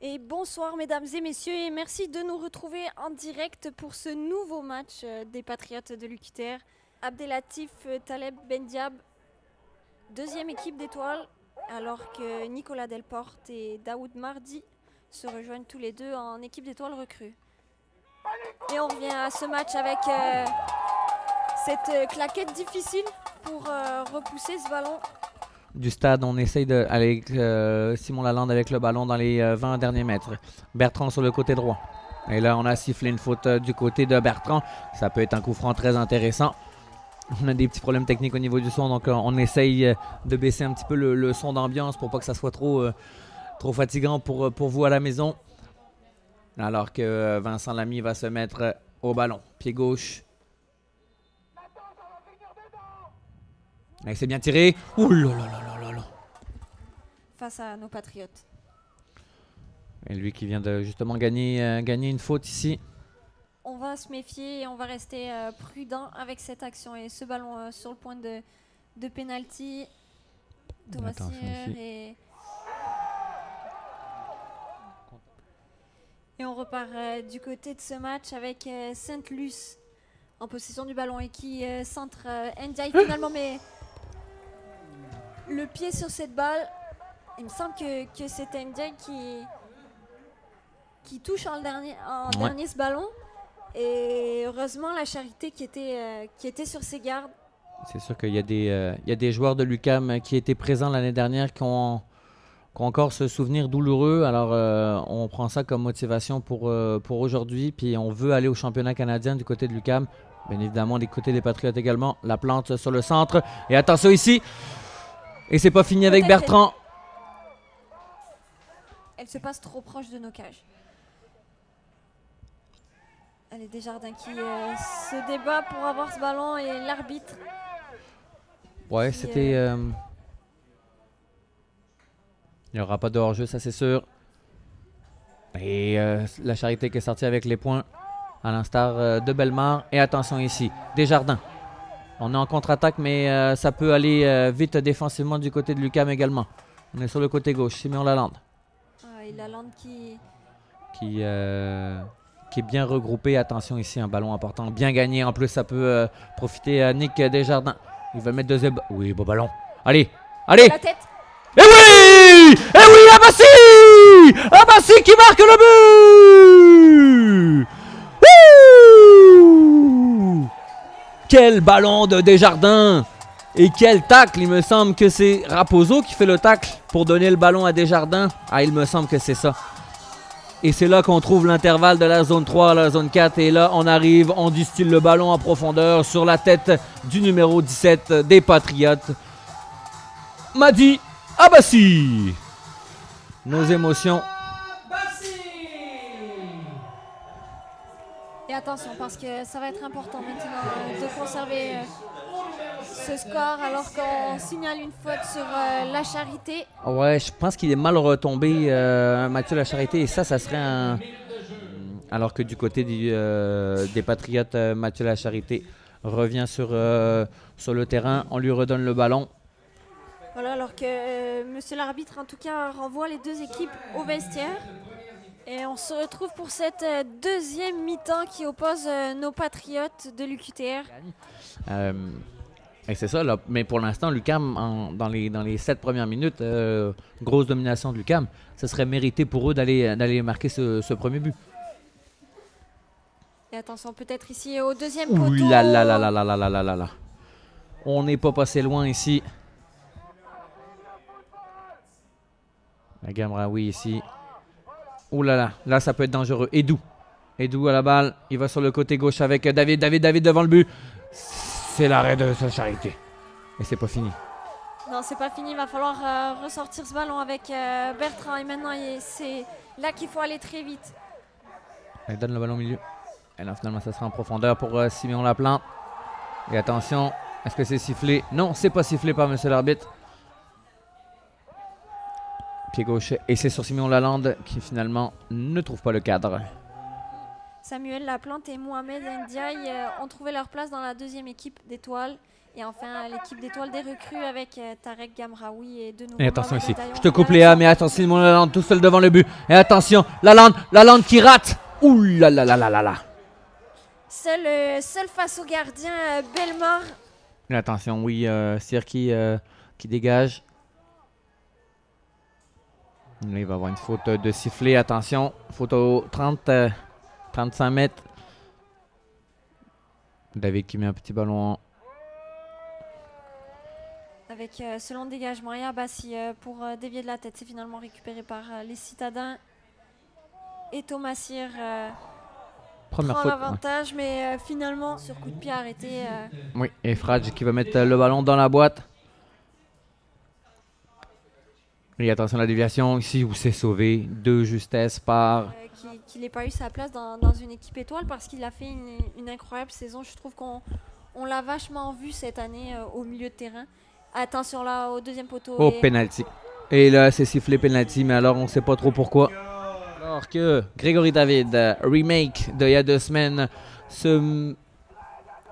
Et bonsoir mesdames et messieurs et merci de nous retrouver en direct pour ce nouveau match des Patriotes de l'UQTR. Abdelatif Taleb Bendiab, deuxième équipe d'étoiles, alors que Nicolas Delporte et Daoud Mardi se rejoignent tous les deux en équipe d'étoiles recrues. Et on revient à ce match avec cette claquette difficile pour repousser ce ballon. Du stade, on essaye d'aller Simon Lalande avec le ballon dans les 20 derniers mètres. Bertrand sur le côté droit. Et là, on a sifflé une faute du côté de Bertrand. Ça peut être un coup franc très intéressant. On a des petits problèmes techniques au niveau du son, donc on essaye de baisser un petit peu le son d'ambiance pour pas que ça soit trop fatigant pour vous à la maison. Alors que Vincent Lamy va se mettre au ballon. Pied gauche. Et c'est bien tiré. Ouh là là là là là. Face à nos Patriotes. Et lui qui vient de justement gagner une faute ici. On va se méfier et on va rester prudent avec cette action. Et ce ballon sur le point de pénalty. Thomas Sier et on repart du côté de ce match avec Sainte-Luce en possession du ballon et qui centre Ndiaye finalement, mais le pied sur cette balle, il me semble que c'est Ndiaye qui touche en dernier ce ballon. Et heureusement la Charité qui était sur ses gardes. C'est sûr qu'il y a des joueurs de l'UQAM qui étaient présents l'année dernière qui ont encore ce souvenir douloureux. Alors on prend ça comme motivation pour aujourd'hui. Puis on veut aller au championnat canadien du côté de l'UQAM. Bien évidemment du côté des Patriotes également. La plante sur le centre. Et attention ici. Et c'est pas fini avec Bertrand. Elle se passe trop proche de nos cages. Allez, Desjardins qui se débat pour avoir ce ballon et l'arbitre. Ouais, c'était... Il n'y aura pas de hors-jeu, ça c'est sûr. Et la Charité qui est sortie avec les points, à l'instar de Bellemare. Et attention ici, Desjardins. On est en contre-attaque, mais ça peut aller vite défensivement du côté de l'UQAM également. On est sur le côté gauche, Simon Lalande. Et Lalande qui est bien regroupé. Attention ici, un ballon important, bien gagné. En plus, ça peut profiter à Nick Desjardins. Il va mettre deuxième. Oui, beau ballon. Allez, allez. La tête. Et oui! Et oui, Abassi! Abassi qui marque le but! Wouh! Quel ballon de Desjardins! Et quel tacle! Il me semble que c'est Raposo qui fait le tacle pour donner le ballon à Desjardins. Ah, il me semble que c'est ça. Et c'est là qu'on trouve l'intervalle de la zone 3 à la zone 4. Et là, on arrive, on distille le ballon en profondeur sur la tête du numéro 17 des Patriotes. Madi Abassi. Nos émotions. Et attention, parce que ça va être important maintenant de conserver ce score alors qu'on signale une faute sur la Charité. Ouais, je pense qu'il est mal retombé, Mathieu La Charité, et ça serait un... Alors que du côté des Patriotes, Mathieu La Charité revient sur le terrain, on lui redonne le ballon. Voilà, alors que monsieur l'arbitre, en tout cas, renvoie les deux équipes au vestiaire. Et on se retrouve pour cette deuxième mi-temps qui oppose nos Patriotes de l'UQTR. Et c'est ça, là. Mais pour l'instant, l'UQAM, dans les 7 premières minutes, grosse domination de l'UQAM, ça serait mérité pour eux d'aller marquer ce premier but. Et attention, peut-être ici au deuxième poteau. Ouh là là là là là là là là là là. On n'est pas passé loin ici. La Gamraoui ici. Ouh là là, là ça peut être dangereux. Edou à la balle, il va sur le côté gauche avec David devant le but. C'est l'arrêt de sa Charité. Et c'est pas fini. Non, c'est pas fini, il va falloir ressortir ce ballon avec Bertrand. Et maintenant, c'est là qu'il faut aller très vite. Elle donne le ballon au milieu. Et là finalement ça sera en profondeur pour Simon Laplante. Et attention, est-ce que c'est sifflé? Non, c'est pas sifflé par monsieur l'arbitre. Pied gauche, et c'est sur Simon Lalande qui finalement ne trouve pas le cadre. Samuel Laplante et Mohamed Ndiaye ont trouvé leur place dans la deuxième équipe d'étoiles. Et enfin, l'équipe d'étoiles des recrues avec Tarek Gamraoui et de nouveau. Et attention Mohamed ici, Daillon. je te coupe Léa, mais attention, Simon Lalande tout seul devant le but. Et attention, Lalande qui rate. Ouh là là là là là là. Seul face au gardien Bellemare. Et attention, oui, Cyr qui dégage. Là, il va avoir une faute de sifflet. Attention, faute au 35 mètres. David qui met un petit ballon en. Avec selon dégagement et Abassi pour dévier de la tête. C'est finalement récupéré par les citadins. Et Thomas Cyr Première prend faute. l'avantage, mais finalement, sur coup de pied arrêté. Oui, et Fradj qui va mettre le ballon dans la boîte. Et attention à la déviation ici où c'est sauvé de justesse par. Qu'il n'ait pas eu sa place dans une équipe étoile parce qu'il a fait une incroyable saison. Je trouve qu'on l'a vachement vu cette année au milieu de terrain. Attention là au deuxième poteau. Oh, penalty. Et là, c'est sifflé penalty, mais alors on ne sait pas trop pourquoi. Alors que Grégory David, remake d'il y a 2 semaines, se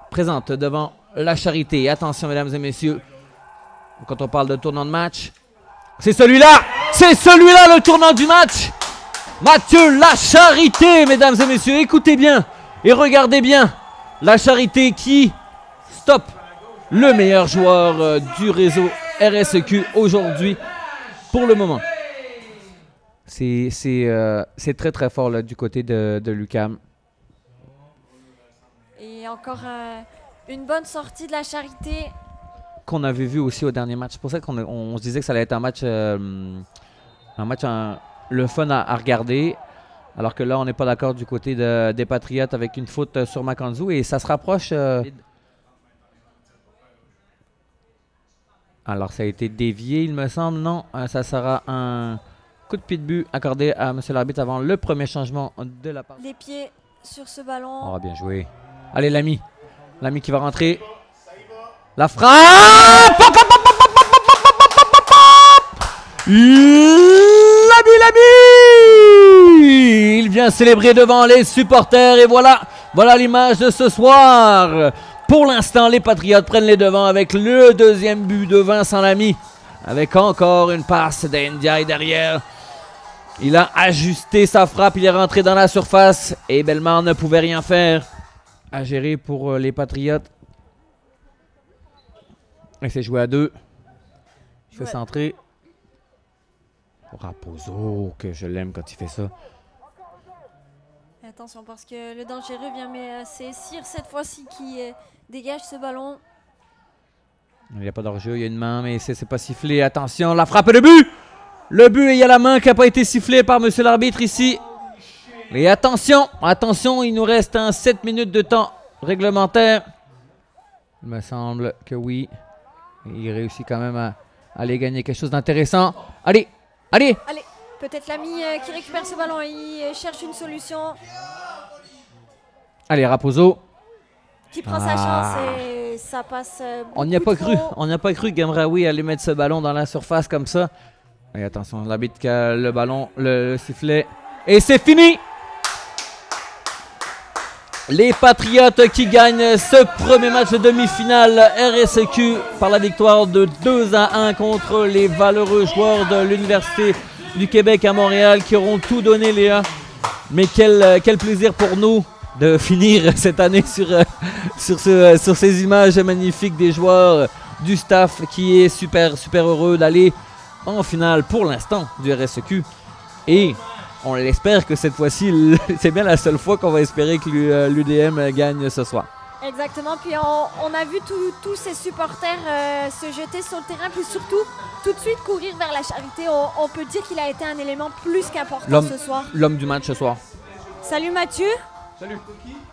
présente devant la Charité. Attention, mesdames et messieurs, quand on parle de tournant de match, c'est celui-là! C'est celui-là le tournant du match! Mathieu La Charité, mesdames et messieurs, écoutez bien et regardez bien. La Charité qui stoppe le meilleur joueur du réseau RSEQ aujourd'hui pour le moment. C'est très très fort là, du côté de l'UQAM. Et encore une bonne sortie de la Charité. Qu'on avait vu aussi au dernier match. C'est pour ça qu'on se disait que ça allait être un match le fun à regarder. Alors que là, on n'est pas d'accord du côté des Patriotes avec une faute sur Makanzu. Et ça se rapproche. Alors, ça a été dévié, il me semble. Non, ça sera un coup de pied de but accordé à M. l'arbitre avant le premier changement de la part. Les pieds sur ce ballon. Oh, bien joué. Allez, l'ami. L'ami qui va rentrer. La frappe! L'ami! Il vient célébrer devant les supporters et voilà l'image de ce soir. Pour l'instant, les Patriotes prennent les devants avec le deuxième but de Vincent Lamy. Avec encore une passe d'Ndiaye derrière. Il a ajusté sa frappe, il est rentré dans la surface et Bellemare ne pouvait rien faire à gérer pour les Patriotes. Et c'est joué à 2. C'est centré. Raposo, que je l'aime quand il fait ça. Attention parce que le danger revient, mais c'est Cyr cette fois-ci qui dégage ce ballon. Il n'y a pas d'hors-jeu, il y a une main, mais c'est pas sifflé. Attention, la frappe et le but! Le but et il y a la main qui n'a pas été sifflée par monsieur l'arbitre ici. Et attention, il nous reste 7 minutes de temps réglementaire. Il me semble que oui. Il réussit quand même à aller gagner quelque chose d'intéressant. Allez! Peut-être l'ami qui récupère ce ballon, il cherche une solution. Allez, Raposo. Qui prend sa chance et ça passe. On n'y a pas cru. On n'a pas cru que Gamraoui allait mettre ce ballon dans la surface comme ça. Et attention, l'arbitre qui a le ballon, le sifflet. Et c'est fini! Les Patriotes qui gagnent ce premier match de demi-finale RSEQ par la victoire de 2-1 contre les valeureux joueurs de l'Université du Québec à Montréal qui auront tout donné, Léa. Mais quel plaisir pour nous de finir cette année sur ces images magnifiques des joueurs, du staff qui est super heureux d'aller en finale pour l'instant du RSEQ. Et on l'espère que cette fois-ci, c'est bien la seule fois qu'on va espérer que l'UDM gagne ce soir. Exactement, puis on a vu tous ces supporters se jeter sur le terrain, puis surtout tout de suite courir vers la Charité. On peut dire qu'il a été un élément plus qu'important ce soir. L'homme du match ce soir. Salut Mathieu. Salut.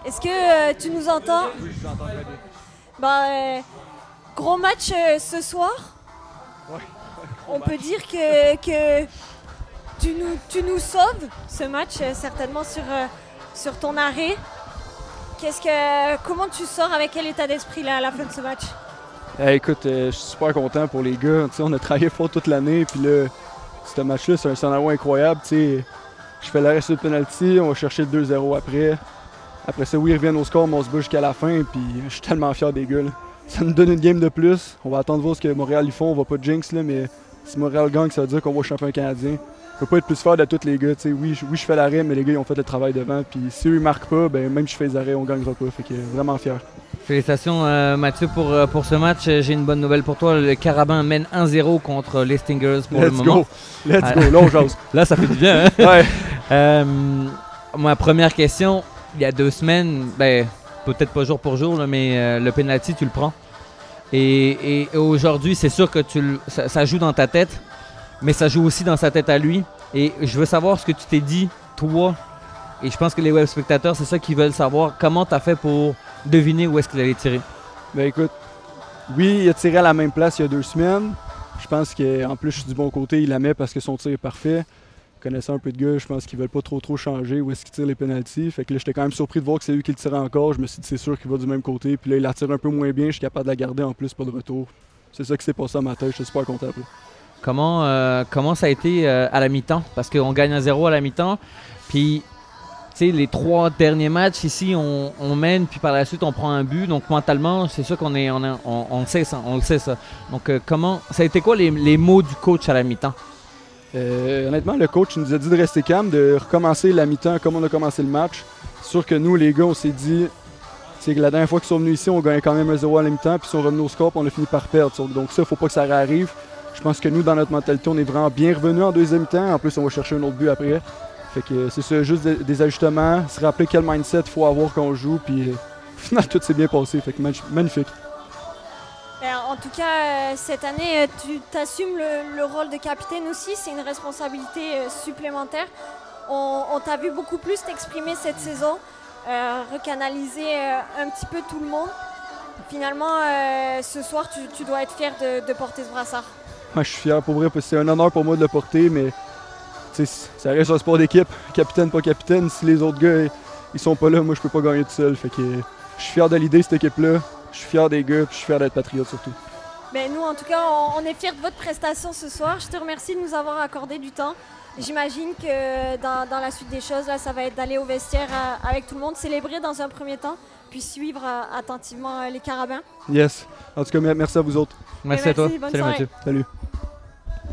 Est-ce que tu nous entends? Oui, je vous entends très bien. Gros match ce soir. Ouais. On peut dire que tu nous sauves ce match, certainement sur ton arrêt. Comment tu sors, avec quel état d'esprit là, à la fin de ce match? Écoute, je suis super content pour les gars. T'sais, on a travaillé fort toute l'année, puis là, ce match-là, c'est un scénario incroyable. T'sais. Je fais l'arrêt sur le penalty, on va chercher le 2-0 après. Après ça, oui, ils reviennent au score, mais on se bat jusqu'à la fin, puis je suis tellement fier des gars. Là. ça nous donne une game de plus. On va attendre voir ce que Montréal ils font. On va pas jinx, là, mais si Montréal gagne, ça veut dire qu'on va au champion canadien. On peut pas être plus fort de tous les gars. Oui, je fais l'arrêt, mais les gars ils ont fait le travail devant. Puis si eux ils marquent pas, ben, même si je fais les arrêts, on gagnera pas. Fait que vraiment fier. Félicitations Mathieu pour ce match. J'ai une bonne nouvelle pour toi. Le Carabin mène 1-0 contre les Stingers pour le moment. Let's go, là on jase. Là ça fait du bien. Hein? Ouais. Ma première question, il y a 2 semaines, ben, peut-être pas jour pour jour, là, mais le penalty tu le prends. Et aujourd'hui c'est sûr que ça joue dans ta tête, mais ça joue aussi dans sa tête à lui. Et je veux savoir ce que tu t'es dit, toi, et je pense que les web spectateurs, c'est ça qu'ils veulent savoir. Comment tu as fait pour deviner où est-ce qu'il allait tirer? Ben écoute, oui, il a tiré à la même place il y a 2 semaines. Je pense qu'en plus, je suis du bon côté, il la met parce que son tir est parfait. Connaissant un peu de gars, je pense qu'ils veulent pas trop changer où est-ce qu'ils tirent les penalties. Fait que là, j'étais quand même surpris de voir que c'est lui qui le tirait encore. Je me suis dit, c'est sûr qu'il va du même côté. Puis là, il la tire un peu moins bien. Je suis capable de la garder en plus, pas de retour. C'est ça qui s'est passé à ma tête. Je suis super content. Comment ça a été à la mi-temps? Parce qu'on gagne 1-0 à la mi-temps. Puis, tu sais, les 3 derniers matchs, ici, on mène. Puis par la suite, on prend un but. Donc, mentalement, c'est sûr on sait ça. On le sait, ça. Donc, ça a été quoi les mots du coach à la mi-temps? Honnêtement, le coach nous a dit de rester calme, de recommencer la mi-temps comme on a commencé le match. C'est sûr que nous, les gars, on s'est dit que la dernière fois qu'ils sont venus ici, on gagnait quand même 1-0 à la mi-temps, puis ils sont revenus au score, puis on a fini par perdre. Donc ça, il ne faut pas que ça réarrive. Je pense que nous, dans notre mentalité, on est vraiment bien revenus en deuxième mi-temps. En plus, on va chercher un autre but après. Fait que c'est ça, juste des ajustements, se rappeler quel mindset il faut avoir quand on joue, puis au final, tout s'est bien passé. Fait que magnifique. En tout cas, cette année, tu t'assumes le rôle de capitaine aussi. C'est une responsabilité supplémentaire. On t'a vu beaucoup plus t'exprimer cette saison, recanaliser un petit peu tout le monde. Finalement, ce soir, tu dois être fier de porter ce brassard. Moi, je suis fier pour vrai, parce que c'est un honneur pour moi de le porter, mais ça reste un sport d'équipe. Capitaine, pas capitaine. Si les autres gars ils sont pas là, moi, je peux pas gagner tout seul. Fait que je suis fier de l'idée, cette équipe-là. Je suis fier des gars, puis je suis fier d'être patriote surtout. Ben, nous, en tout cas, on est fiers de votre prestation ce soir. Je te remercie de nous avoir accordé du temps. J'imagine que dans la suite des choses, là, ça va être d'aller au vestiaire avec tout le monde, célébrer dans un premier temps, puis suivre attentivement les Carabins. Yes. En tout cas, merci à vous autres. Merci à toi. Salut Mathieu. Salut.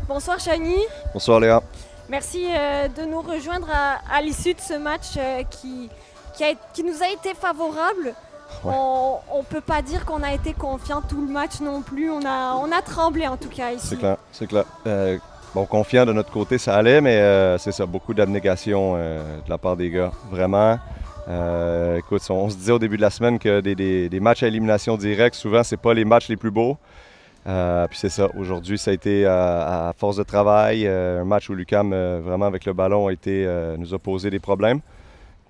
Bonsoir Chani. Bonsoir Léa. Merci de nous rejoindre à l'issue de ce match qui nous a été favorable. Ouais. On peut pas dire qu'on a été confiant tout le match non plus. On a tremblé en tout cas ici. C'est clair. Bon, confiant de notre côté, ça allait, mais c'est ça, beaucoup d'abnégation de la part des gars. Vraiment. Écoute, on se disait au début de la semaine que des matchs à élimination directe, souvent, c'est pas les matchs les plus beaux. Puis c'est ça. Aujourd'hui, ça a été à force de travail, un match où l'UQAM, vraiment avec le ballon, nous a posé des problèmes.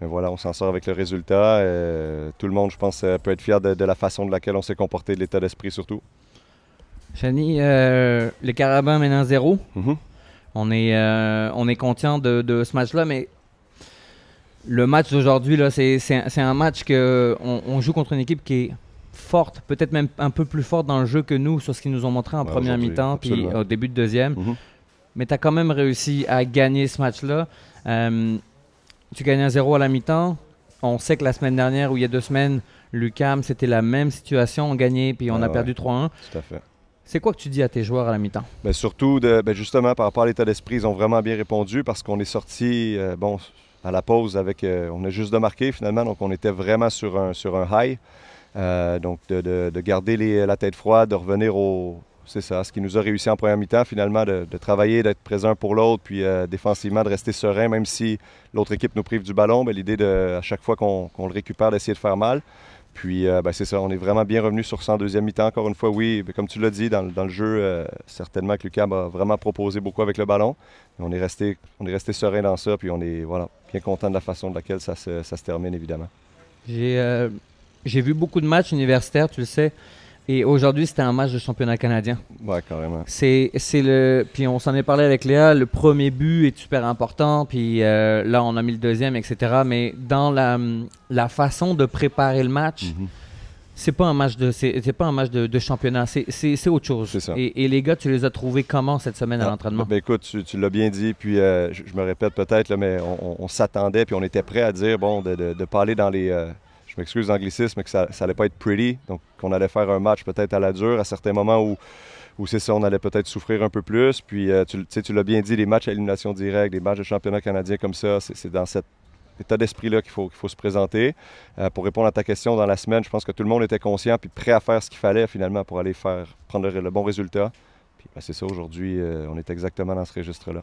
Mais voilà, on s'en sort avec le résultat. Tout le monde, je pense, peut être fier de la façon de laquelle on s'est comporté, de l'état d'esprit surtout. Chani, les Carabins mènent 1-0. Mm-hmm. On est conscient de ce match-là, mais le match d'aujourd'hui, là, c'est un match qu'on joue contre une équipe qui est forte, peut-être même un peu plus forte dans le jeu que nous, sur ce qu'ils nous ont montré en première mi-temps, puis au début de deuxième. Mm-hmm. Mais tu as quand même réussi à gagner ce match-là. Tu gagnes 1-0 à la mi-temps. On sait que la semaine dernière, ou il y a 2 semaines, l'UQAM, c'était la même situation. On gagnait, puis on a perdu 3-1. Tout à fait. C'est quoi que tu dis à tes joueurs à la mi-temps? Bien, surtout, justement, par rapport à l'état d'esprit, ils ont vraiment bien répondu parce qu'on est sorti à la pause avec... on a juste de marquer, finalement, donc on était vraiment sur un high. Donc, de garder la tête froide, de revenir c'est ça, ce qui nous a réussi en première mi-temps, finalement, de travailler, d'être présent pour l'autre, puis défensivement, de rester serein, même si l'autre équipe nous prive du ballon. L'idée, à chaque fois qu'on le récupère, d'essayer de faire mal. Puis, c'est ça, on est vraiment bien revenu sur ça en deuxième mi-temps. Encore une fois, oui, comme tu l'as dit, dans le jeu, certainement que l'UQAM a vraiment proposé beaucoup avec le ballon. On est resté serein dans ça, puis on est bien content de la façon de laquelle ça se termine, évidemment. J'ai vu beaucoup de matchs universitaires, tu le sais. Et aujourd'hui, c'était un match de championnat canadien. Ouais, carrément. Puis on s'en est parlé avec Léa, le premier but est super important, puis là, on a mis le deuxième, etc. Mais dans la façon de préparer le match, c'est pas un match de championnat, c'est autre chose. C'est ça. Et les gars, tu les as trouvés comment cette semaine à l'entraînement? Écoute, tu l'as bien dit, puis je me répète peut-être, là, mais on s'attendait, puis on était prêt à dire, de ne pas aller dans les... je m'excuse d'anglicisme, mais que ça allait pas être pretty. Donc, qu'on allait faire un match peut-être à la dure à certains moments où c'est ça, on allait peut-être souffrir un peu plus. Puis, tu l'as bien dit, les matchs à élimination directe, les matchs de championnat canadien comme ça, c'est dans cet état d'esprit-là qu'il faut se présenter. Pour répondre à ta question, dans la semaine, je pense que tout le monde était conscient puis prêt à faire ce qu'il fallait finalement pour aller prendre le bon résultat. Puis, c'est ça, aujourd'hui, on est exactement dans ce registre-là.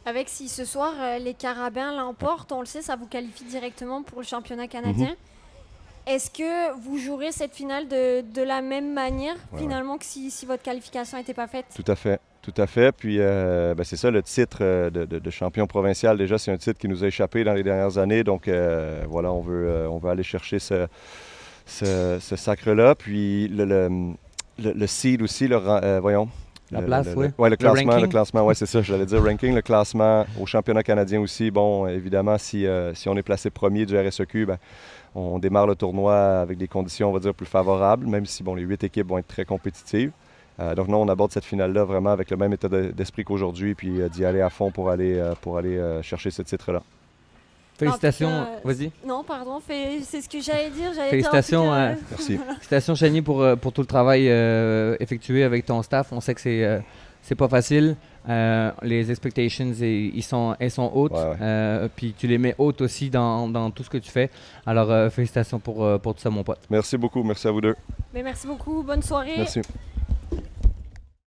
Avec si ce soir, les Carabins l'emportent, on le sait, ça vous qualifie directement pour le championnat canadien. Est-ce que vous jouerez cette finale de la même manière, finalement, que si votre qualification n'était pas faite? Tout à fait. Tout à fait. Puis, c'est ça, le titre de champion provincial, déjà, c'est un titre qui nous a échappé dans les dernières années. Donc, voilà, on veut aller chercher ce sacre-là. Puis, le seed aussi, voyons. La place, oui. Oui, le classement, oui, c'est ça, j'allais dire ranking, le classement au championnat canadien aussi. Bon, évidemment, si on est placé premier du RSEQ, on démarre le tournoi avec des conditions, on va dire, plus favorables, même si, bon, les 8 équipes vont être très compétitives. Donc, non, on aborde cette finale-là vraiment avec le même état d'esprit qu'aujourd'hui, puis d'y aller à fond pour aller chercher ce titre-là. Félicitations, vas-y. Non, pardon, c'est ce que j'allais dire. Félicitations, merci. Félicitations, Chani, pour tout le travail effectué avec ton staff. On sait que c'est pas facile. Les expectations, elles sont hautes. Puis tu les mets hautes aussi dans tout ce que tu fais. Alors, félicitations pour tout ça, mon pote. Merci beaucoup. Merci à vous deux. Mais merci beaucoup. Bonne soirée. Merci.